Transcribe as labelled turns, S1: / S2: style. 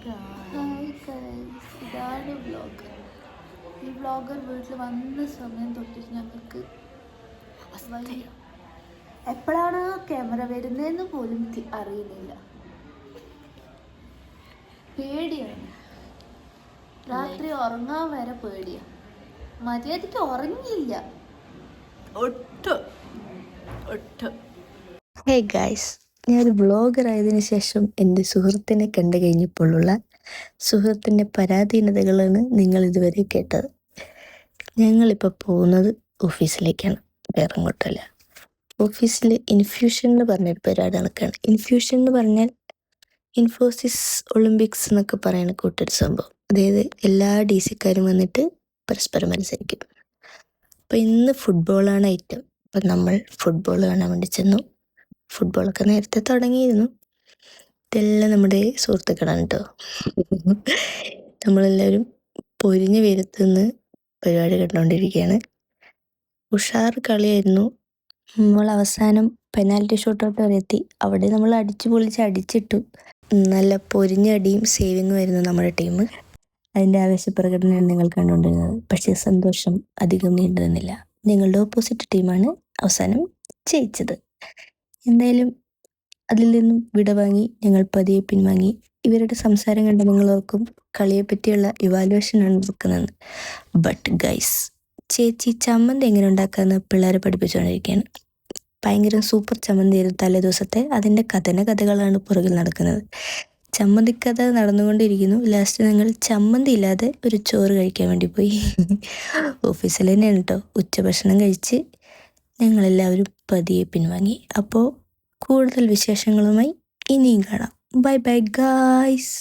S1: Hi guys, ഇതാണ് vlogger. ഈ vlogger വീട്ടിൽ വന്ന സമയം തൊട്ടിട്ട് ഞങ്ങൾക്ക് വയ്യ. എപ്പോഴാണ് ക്യാമറ വരുന്നതെന്ന് പോലും അറിയുന്നില്ല. പേടിയാണ്. രാത്രി ഉറങ്ങാൻ വരെ പേടിയാണ്. മര്യാദയ്ക്ക് ഉറങ്ങിയില്ല ഒട്ടും.
S2: ഹേ ഗായ്സ്, ഞാനൊരു ബ്ലോഗർ ആയതിനു ശേഷം എൻ്റെ സുഹൃത്തിനെ കണ്ടു കഴിഞ്ഞപ്പോഴുള്ള സുഹൃത്തിൻ്റെ പരാധീനതകളാണ് നിങ്ങൾ ഇതുവരെ കേട്ടത്. ഞങ്ങളിപ്പോൾ പോകുന്നത് ഓഫീസിലേക്കാണ്, വേറെ അങ്ങോട്ടല്ല. ഓഫീസിൽ ഇൻഫ്യൂഷൻ എന്ന് പറഞ്ഞൊരു പരിപാടി നടക്കുകയാണ്. ഇൻഫ്യൂഷൻ എന്ന് പറഞ്ഞാൽ ഇൻഫോസിസ് ഒളിമ്പിക്സ് എന്നൊക്കെ പറയുന്ന കൂട്ടൊരു സംഭവം. അതായത് എല്ലാ DC-ക്കാരും വന്നിട്ട് പരസ്പരം മത്സരിക്കും. അപ്പോൾ ഇന്ന് ഫുട്ബോളാണ് ഐറ്റം. അപ്പം നമ്മൾ ഫുട്ബോൾ കാണാൻ വേണ്ടി ചെന്നു. ഫുട്ബോളൊക്കെ നേരത്തെ തുടങ്ങിയിരുന്നു. ഇതെല്ലാം നമ്മുടെ സുഹൃത്തുക്കളാണ് കേട്ടോ. നമ്മളെല്ലാവരും പൊരിഞ്ഞ വെയിലത്തുനിന്ന് പരിപാടി കണ്ടുകൊണ്ടിരിക്കുകയാണ്. ഉഷാർ കളിയായിരുന്നു. നമ്മൾ അവസാനം പെനാൽറ്റി ഷൂട്ടൗട്ട് വരെ എത്തി. അവിടെ നമ്മൾ അടിച്ചു പൊളിച്ച് അടിച്ചിട്ടു. നല്ല പൊരിഞ്ഞ അടിയും സേവിങ്ങും ആയിരുന്നു നമ്മുടെ ടീം. അതിൻ്റെ ആവേശപ്രകടനമാണ് നിങ്ങൾ കണ്ടുകൊണ്ടിരുന്നത്. പക്ഷേ സന്തോഷം അധികം നീണ്ടു നിന്നില്ല. ഞങ്ങളുടെ ഓപ്പോസിറ്റ് ടീമാണ് അവസാനം ജയിച്ചത്. എന്തായാലും അതിൽ നിന്നും വിട വാങ്ങി ഞങ്ങൾ പതിയെ പിൻവാങ്ങി. ഇവരുടെ സംസാരം കണ്ട് നിങ്ങൾ ഓർക്കും കളിയെ പറ്റിയുള്ള ഇവാലുവേഷനാണ് നോക്കുന്നത്. ബട്ട് ഗൈസ്, ചേച്ചി ചമ്മന്തി എങ്ങനെ ഉണ്ടാക്കാമെന്ന് പിള്ളേരെ പഠിപ്പിച്ചുകൊണ്ടിരിക്കുകയാണ്. ഭയങ്കര സൂപ്പർ ചമ്മന്തിയായിരുന്നു തലേ ദിവസത്തെ. അതിൻ്റെ കഥകളാണ് പുറകിൽ നടക്കുന്നത്. ചമ്മന്തിക്കഥ നടന്നുകൊണ്ടിരിക്കുന്നു. ലാസ്റ്റ് ഞങ്ങൾ ചമ്മന്തി ഇല്ലാതെ ഒരു ചോറ് കഴിക്കാൻ വേണ്ടി പോയി. ഓഫീസിൽ തന്നെയാണ് കേട്ടോ. ഉച്ചഭക്ഷണം കഴിച്ച് ഞങ്ങളെല്ലാവരും പതിയെ പിൻവാങ്ങി. അപ്പോൾ കൂടുതൽ വിശേഷങ്ങളുമായി ഇനിയും കാണാം. Bye bye guys.